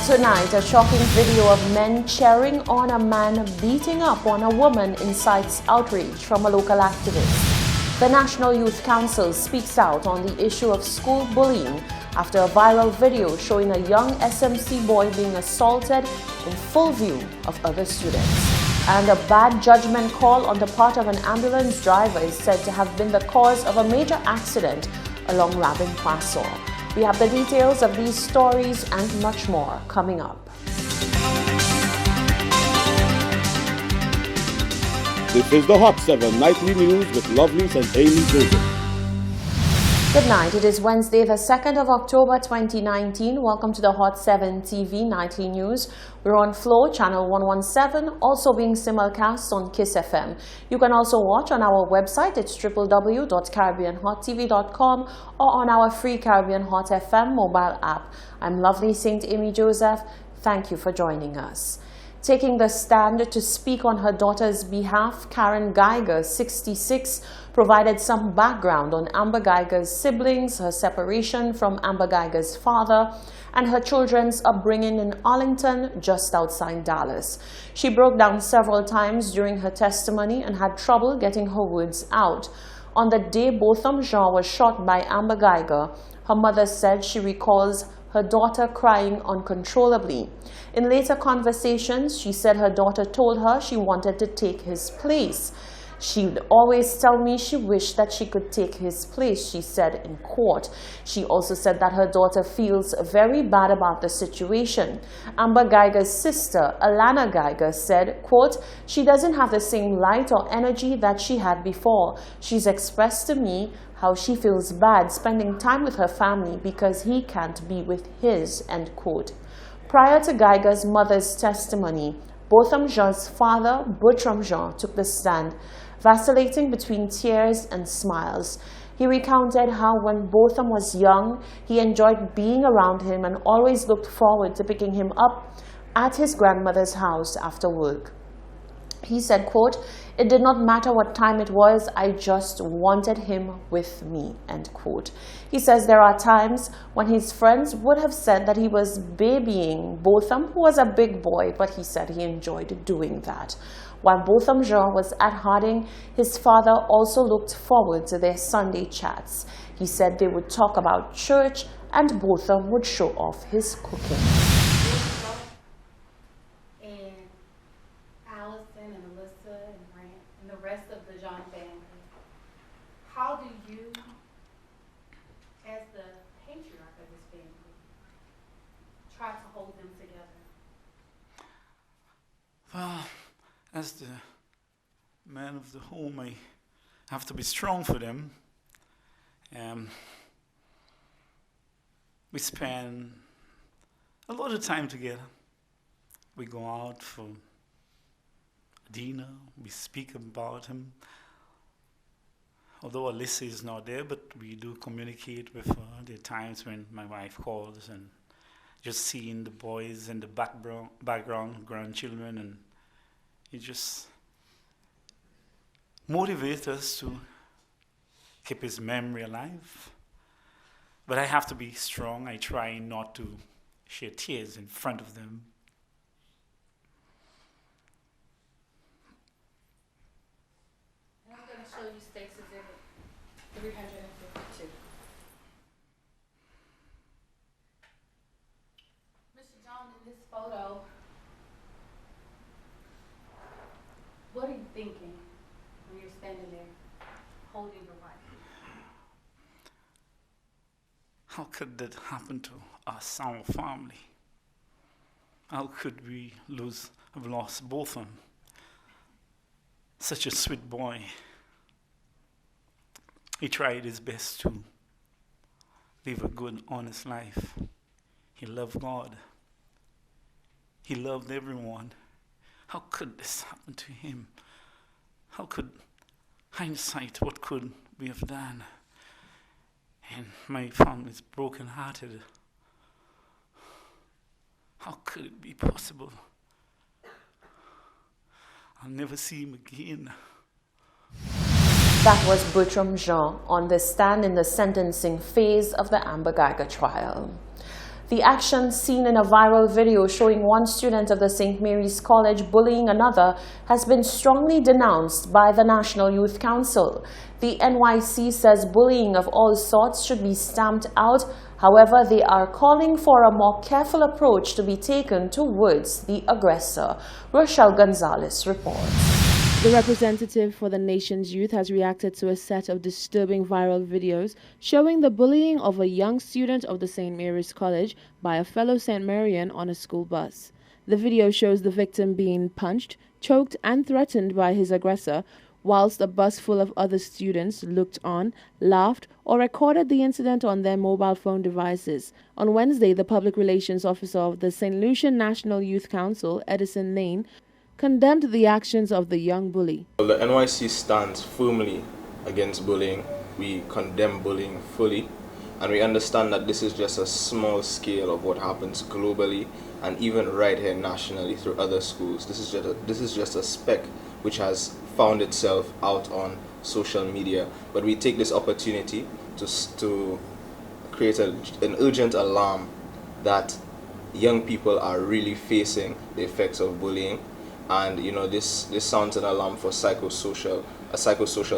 Tonight, a shocking video of men cheering on a man beating up on a woman incites outrage from a local activist. The National Youth Council speaks out on the issue of school bullying after a viral video showing a young SMC boy being assaulted in full view of other students. And a bad judgment call on the part of an ambulance driver is said to have been the cause of a major accident along Rabin Pasor. We have the details of these stories and much more coming up. This is the Hot 7 Nightly News with Lovelace and Amy Joseph. Good night. It is Wednesday, the 2nd of October 2019. Welcome to the Hot 7 TV Nightly News. We're on Flow, channel 117, also being simulcast on Kiss FM. You can also watch on our website. It's www.caribbeanhottv.com or on our free Caribbean Hot FM mobile app. I'm Lovely St. Amy Joseph. Thank you for joining us. Taking the stand to speak on her daughter's behalf, Karen Geiger, 66, provided some background on Amber Geiger's siblings, her separation from Amber Geiger's father, and her children's upbringing in Arlington, just outside Dallas. She broke down several times during her testimony and had trouble getting her words out. On the day Botham Jean was shot by Amber Geiger, her mother said she recalls her daughter crying uncontrollably. In later conversations, she said her daughter told her she wanted to take his place. She'd always tell me she wished that she could take his place, she said in court. She also said that her daughter feels very bad about the situation. Amber Geiger's sister, Alana Geiger, said, quote, "She doesn't have the same light or energy that she had before. She's expressed to me how she feels bad spending time with her family because he can't be with his," end quote. Prior to Geiger's mother's testimony, Botham Jean's father, Bertram Jean, took the stand, vacillating between tears and smiles. He recounted how when Botham was young, he enjoyed being around him and always looked forward to picking him up at his grandmother's house after work. He said, quote, "It did not matter what time it was, I just wanted him with me," end quote. He says there are times when his friends would have said that he was babying Botham, who was a big boy, but he said he enjoyed doing that. While Botham Jean was at Harding, his father also looked forward to their Sunday chats. He said they would talk about church and Botham would show off his cooking. Rest of the John family. How do you, as the patriarch of this family, try to hold them together? Well, as the man of the home, I have to be strong for them. We spend a lot of time together. We go out for dinner, we speak about him. Although Alyssa is not there, but we do communicate with her. There are times when my wife calls and just seeing the boys in the background, grandchildren, and it just motivates us to keep his memory alive. But I have to be strong. I try not to shed tears in front of them. Show you Stakes Exhibit 352. Mr. John, in this photo, what are you thinking when you're standing there holding your wife? How could that happen to us, our family? How could we have lost both of them? Such a sweet boy. He tried his best to live a good, honest life. He loved God. He loved everyone. How could this happen to him? How could hindsight, what could we have done? And my family is broken-hearted. How could it be possible? I'll never see him again. That was Bertram Jean on the stand in the sentencing phase of the Amber Geiger trial. The action, seen in a viral video showing one student of the St. Mary's College bullying another, has been strongly denounced by the National Youth Council. The NYC says bullying of all sorts should be stamped out. However, they are calling for a more careful approach to be taken towards the aggressor. Rochelle Gonzalez reports. The representative for the nation's youth has reacted to a set of disturbing viral videos showing the bullying of a young student of the St. Mary's College by a fellow St. Marian on a school bus. The video shows the victim being punched, choked and threatened by his aggressor, whilst a bus full of other students looked on, laughed or recorded the incident on their mobile phone devices. On Wednesday, the public relations officer of the St. Lucian National Youth Council, Edison Lane, condemned the actions of the young bully. Well, the NYC stands firmly against bullying. We condemn bullying fully, and we understand that this is just a small scale of what happens globally and even right here nationally through other schools. This is just a speck which has found itself out on social media. But we take this opportunity to create an urgent alarm that young people are really facing the effects of bullying. And this sounds an alarm for a psychosocial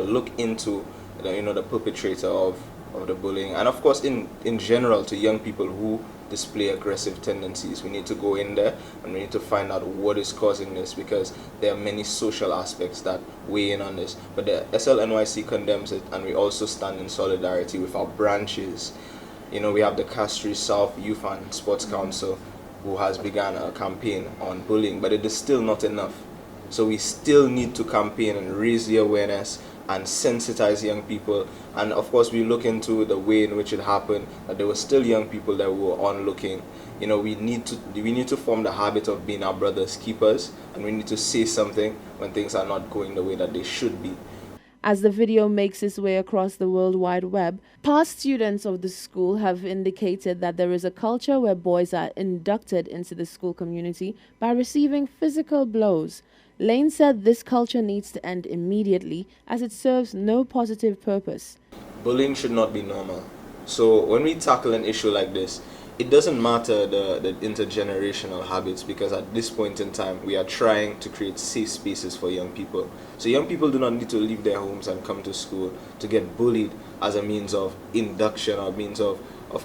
look into the perpetrator of the bullying, and of course in general to young people who display aggressive tendencies. We need to go in there and we need to find out what is causing this, because there are many social aspects that weigh in on this. But the SLNYC condemns it, and we also stand in solidarity with our branches. We have the Castries South Youth and Sports Council, who has begun a campaign on bullying, but it is still not enough. So we still need to campaign and raise the awareness and sensitize young people. And of course we look into the way in which it happened, that there were still young people that were onlooking. We need to form the habit of being our brother's keepers, and we need to say something when things are not going the way that they should be. As the video makes its way across the World Wide Web, past students of the school have indicated that there is a culture where boys are inducted into the school community by receiving physical blows. Lane said this culture needs to end immediately, as it serves no positive purpose. Bullying should not be normal. So when we tackle an issue like this, it doesn't matter the intergenerational habits, because at this point in time we are trying to create safe spaces for young people. So young people do not need to leave their homes and come to school to get bullied as a means of induction or means of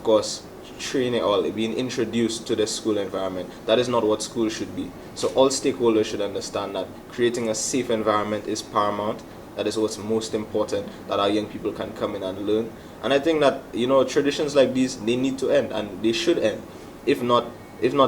course, training or being introduced to the school environment. That is not what school should be. So all stakeholders should understand that creating a safe environment is paramount. That is what's most important, that our young people can come in and learn. And I think that traditions like these, they need to end, and they should end. If not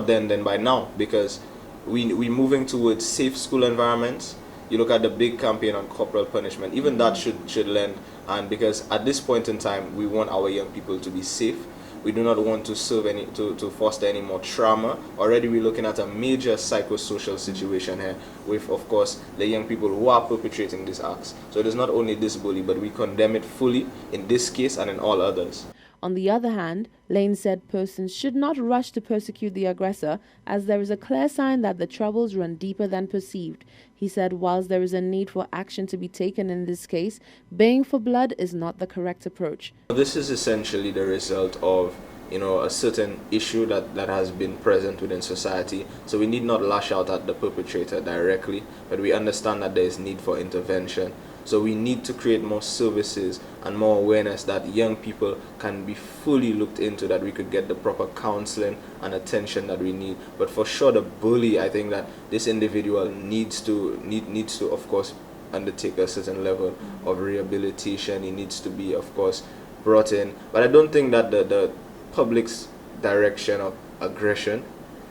then by now, because we're moving towards safe school environments. You look at the big campaign on corporal punishment, even that should end. And because at this point in time, we want our young people to be safe. We do not want to to foster any more trauma. Already we're looking at a major psychosocial situation here with, of course, the young people who are perpetrating these acts. So it is not only this bully, but we condemn it fully in this case and in all others. On the other hand, Lane said persons should not rush to persecute the aggressor, as there is a clear sign that the troubles run deeper than perceived. He said whilst there is a need for action to be taken in this case, baying for blood is not the correct approach. This is essentially the result of a certain issue that has been present within society. So we need not lash out at the perpetrator directly, but we understand that there is need for intervention. So we need to create more services and more awareness that young people can be fully looked into, that we could get the proper counseling and attention that we need. But for sure, the bully, I think that this individual needs to of course undertake a certain level of rehabilitation. He needs to be, of course, brought in. But I don't think that the public's direction of aggression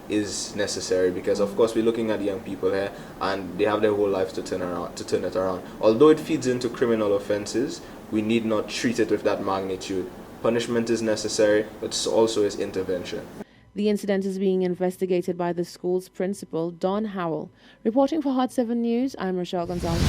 is necessary, because of course we're looking at young people here and they have their whole lives to turn it around. Although it feeds into criminal offenses, we need not treat it with that magnitude. Punishment is necessary, but so also is intervention. The incident is being investigated by the school's principal, Don Howell. Reporting for Hot 7 News, I'm Rochelle Gonzalez.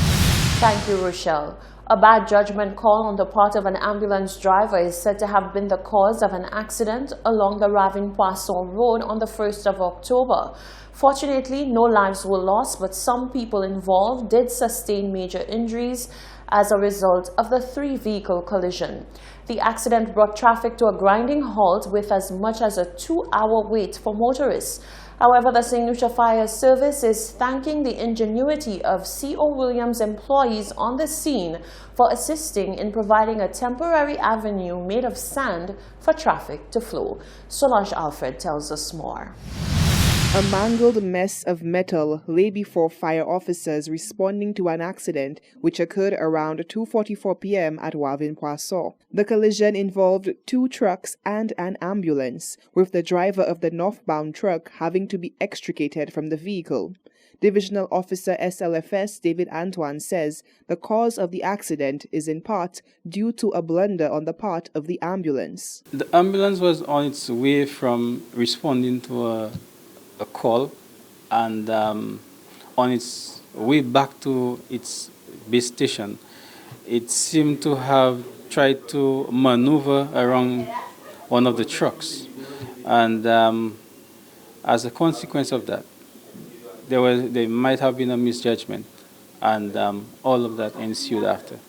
Thank you, Rochelle. A bad judgment call on the part of an ambulance driver is said to have been the cause of an accident along the Ravin-Poisson Road on the 1st of October. Fortunately, no lives were lost, but some people involved did sustain major injuries. as a result of the three-vehicle collision. The accident brought traffic to a grinding halt with as much as a 2-hour wait for motorists. However, the St. Lucia Fire Service is thanking the ingenuity of C.O. Williams employees on the scene for assisting in providing a temporary avenue made of sand for traffic to flow. Solange Alfred tells us more. A mangled mess of metal lay before fire officers responding to an accident which occurred around 2:44 p.m. at Wavin-Poisson. The collision involved 2 trucks and an ambulance, with the driver of the northbound truck having to be extricated from the vehicle. Divisional Officer SLFS David Antoine says the cause of the accident is in part due to a blunder on the part of the ambulance. The ambulance was on its way from responding to a call, and on its way back to its base station, it seemed to have tried to maneuver around one of the trucks, and as a consequence of that, there might have been a misjudgment, and all of that ensued after.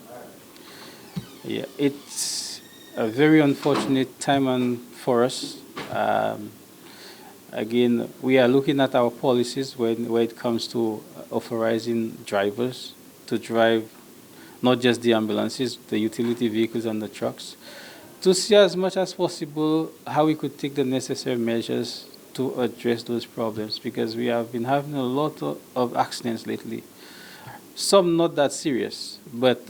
Yeah, it's a very unfortunate time for us. Again, we are looking at our policies when it comes to authorizing drivers to drive not just the ambulances, the utility vehicles and the trucks, to see as much as possible how we could take the necessary measures to address those problems, because we have been having a lot of accidents lately. Some not that serious, but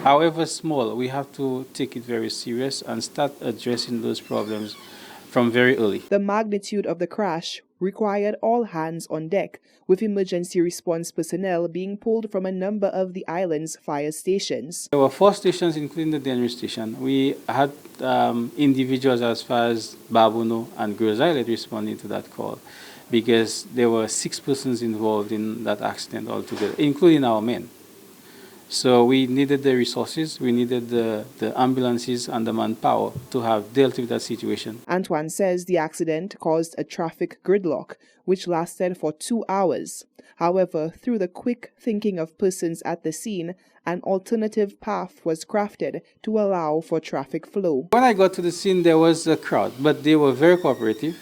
however small, we have to take it very serious and start addressing those problems from very early. The magnitude of the crash required all hands on deck, with emergency response personnel being pulled from a number of the island's fire stations. There were 4 stations, including the Dennery station. We had individuals as far as Babuno and Girls Island responding to that call, because there were 6 persons involved in that accident altogether, including our men. So we needed the resources, we needed the ambulances and the manpower to have dealt with that situation. Antoine says the accident caused a traffic gridlock, which lasted for 2 hours. However, through the quick thinking of persons at the scene, an alternative path was crafted to allow for traffic flow. When I got to the scene, there was a crowd, but they were very cooperative,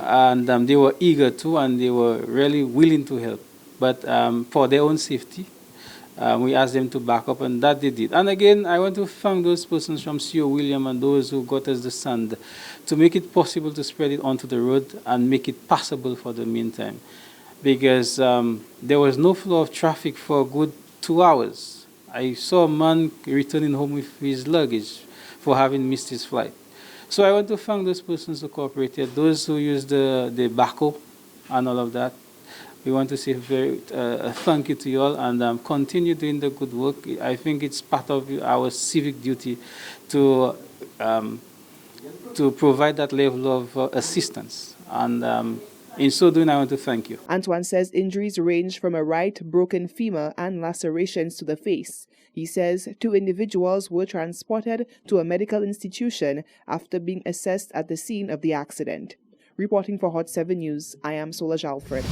and they were eager to, and they were really willing to help. But for their own safety, we asked them to back up, and that they did. And again, I want to thank those persons from C.O. William and those who got us the sand to make it possible to spread it onto the road and make it passable for the meantime. Because there was no flow of traffic for a good 2 hours. I saw a man returning home with his luggage for having missed his flight. So I want to thank those persons who cooperated, those who used the backhoe and all of that. We want to say a thank you to you all, and continue doing the good work. I think it's part of our civic duty to provide that level of assistance. And in so doing, I want to thank you. Antoine says injuries range from a right broken femur and lacerations to the face. He says 2 individuals were transported to a medical institution after being assessed at the scene of the accident. Reporting for Hot 7 News, I am Solange Alfred.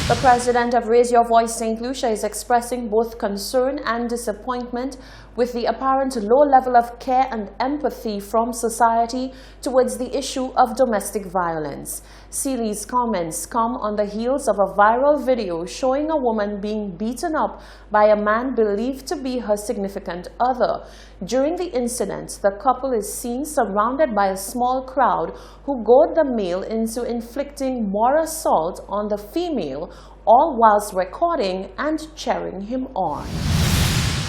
The president of Raise Your Voice St. Lucia is expressing both concern and disappointment with the apparent low level of care and empathy from society towards the issue of domestic violence. Seeley's comments come on the heels of a viral video showing a woman being beaten up by a man believed to be her significant other. During the incident, the couple is seen surrounded by a small crowd who goad the male into inflicting more assault on the female, all whilst recording and cheering him on.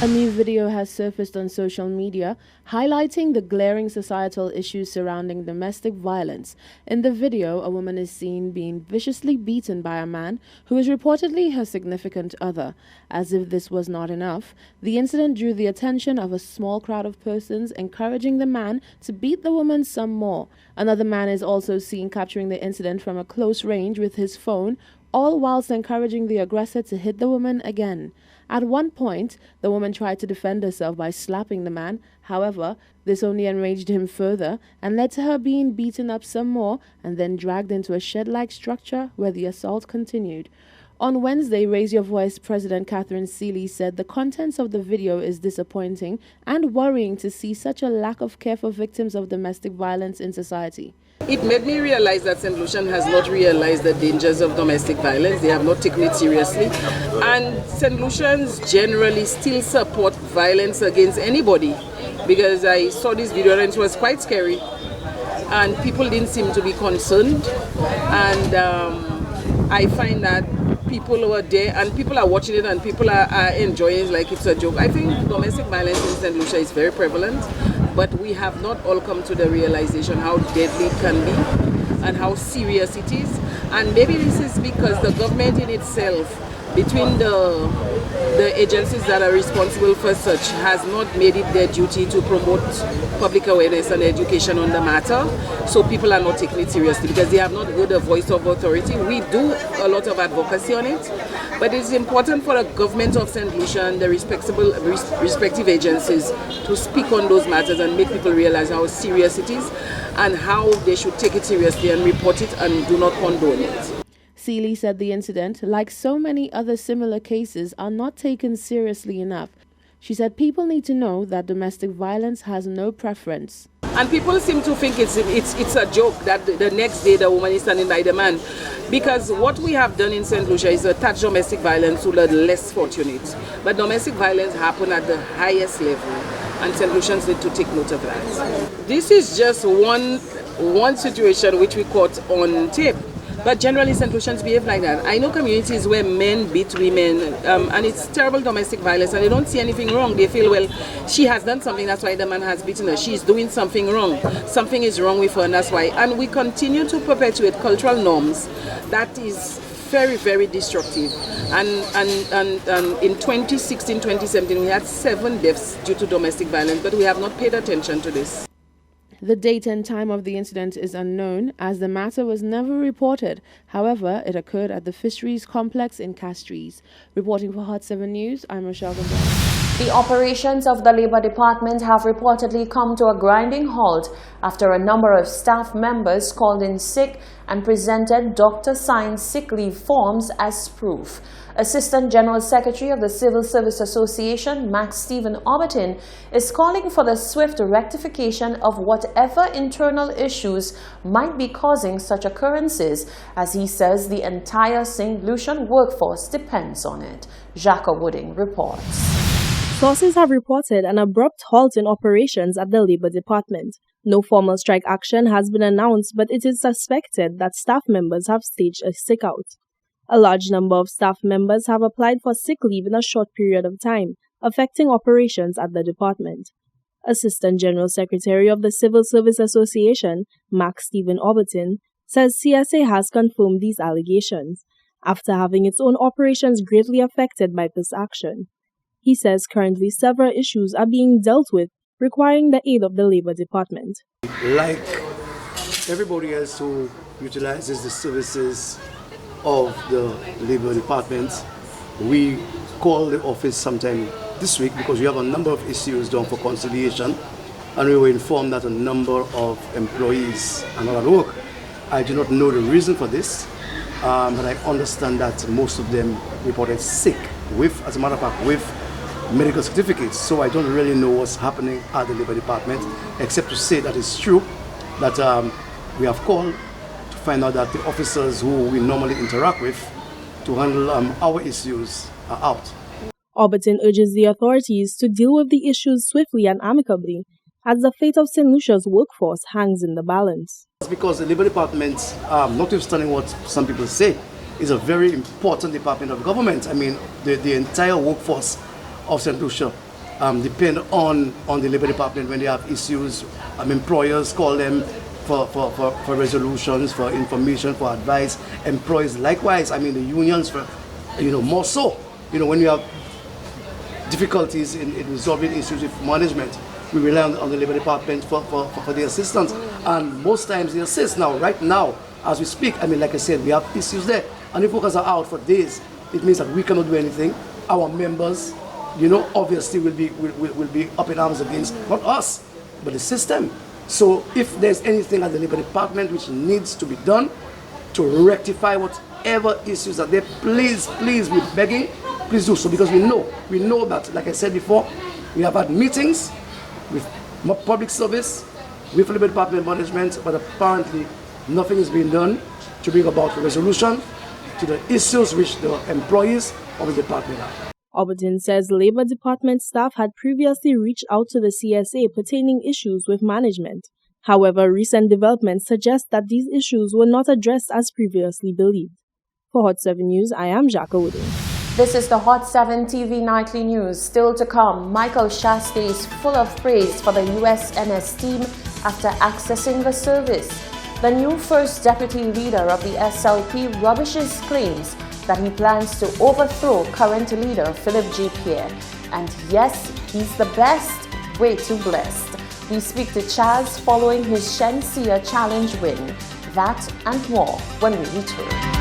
A new video has surfaced on social media highlighting the glaring societal issues surrounding domestic violence. In the video, a woman is seen being viciously beaten by a man who is reportedly her significant other. As if this was not enough, the incident drew the attention of a small crowd of persons encouraging the man to beat the woman some more. Another man is also seen capturing the incident from a close range with his phone, all whilst encouraging the aggressor to hit the woman again. At one point, the woman tried to defend herself by slapping the man. However, this only enraged him further and led to her being beaten up some more and then dragged into a shed-like structure where the assault continued. On Wednesday, Raise Your Voice President Catherine Seeley said the contents of the video is disappointing and worrying to see such a lack of care for victims of domestic violence in society. It made me realize that St. Lucian has not realized the dangers of domestic violence. They have not taken it seriously. And St. Lucians generally still support violence against anybody, because I saw this video and it was quite scary. And people didn't seem to be concerned. And I find that people who are there and people are watching it and people are enjoying it like it's a joke. I think domestic violence in St. Lucia is very prevalent, but we have not all come to the realization how deadly it can be and how serious it is. And maybe this is because the government in itself, between the agencies that are responsible for such, has not made it their duty to promote public awareness and education on the matter. So people are not taking it seriously because they have not heard a voice of authority. We do a lot of advocacy on it, but it's important for the government of St. Lucia and the respective agencies to speak on those matters and make people realize how serious it is and how they should take it seriously and report it and do not condone it. Seeley said the incident, like so many other similar cases, are not taken seriously enough. She said people need to know that domestic violence has no preference. And people seem to think it's a joke that the next day the woman is standing by the man. Because what we have done in St. Lucia is attach domestic violence to the less fortunate. But domestic violence happens at the highest level, and St. Lucians need to take note of that. This is just one situation which we caught on tape. But generally, St. Lucians behave like that. I know communities where men beat women, and it's terrible domestic violence, and they don't see anything wrong. They feel, well, she has done something, that's why the man has beaten her. She's doing something wrong. Something is wrong with her, and that's why. And we continue to perpetuate cultural norms that is very, very destructive. And in 2016, 2017, we had 7 deaths due to domestic violence, but we have not paid attention to this. The date and time of the incident is unknown, as the matter was never reported. However, it occurred at the Fisheries Complex in Castries. Reporting for Hot 7 News, I'm Rochelle Gonzalez. The operations of the Labour Department have reportedly come to a grinding halt after a number of staff members called in sick and presented doctor-signed sick leave forms as proof. Assistant General Secretary of the Civil Service Association, Max Stephen Obertin, is calling for the swift rectification of whatever internal issues might be causing such occurrences, as he says the entire St. Lucian workforce depends on it. Jacques Wooding reports. Sources have reported an abrupt halt in operations at the Labour Department. No formal strike action has been announced, but it is suspected that staff members have staged a sick-out. A large number of staff members have applied for sick leave in a short period of time, affecting operations at the department. Assistant General Secretary of the Civil Service Association, Max Stephen Obertin, says CSA has confirmed these allegations, after having its own operations greatly affected by this action. He says currently several issues are being dealt with, requiring the aid of the Labour Department. Like everybody else who utilizes the services of the Labour Department, we called the office sometime this week because we have a number of issues down for conciliation, and we were informed that a number of employees are not at work. I do not know the reason for this, but I understand that most of them reported sick with, as a matter of fact, with medical certificates. So I don't really know what's happening at the Labour Department, except to say that it's true that we have called to find out that the officers who we normally interact with to handle our issues are out. Obertin urges the authorities to deal with the issues swiftly and amicably, as the fate of St. Lucia's workforce hangs in the balance. It's because the Labour Department, notwithstanding what some people say, is a very important department of government. I mean, the entire workforce of St. Lucia depend on the Labour Department when they have issues. Employers call them for resolutions, for information, for advice. Employees likewise. I mean, the unions for, more so. When you have difficulties in resolving issues with management, we rely on the Labour Department for the assistance. And most times they assist. Now, right now, as we speak, like I said, we have issues there. And if workers are out for days, it means that we cannot do anything. Our members, obviously will be up in arms against not us, but the system. So if there's anything at the Labour Department which needs to be done to rectify whatever issues are there. Please, we're begging, please do so, because we know that, like I said before, we have had meetings with public service, with Labor Department management, but apparently nothing is being done to bring about a resolution to the issues which the employees of the department have. Albertine says Labor Department staff had previously reached out to the CSA pertaining issues with management. However, recent developments suggest that these issues were not addressed as previously believed. For Hot 7 News, I am Jacka Wooding. This is the Hot 7 TV Nightly News. Still to come, Michael Shaste is full of praise for the USNS team after accessing the service. The new first deputy leader of the SLP rubbishes claims that he plans to overthrow current leader Philip G. Pierre. And yes, he's the best. Way too blessed. We speak to Chaz following his Shenseea Challenge win. That and more when we return.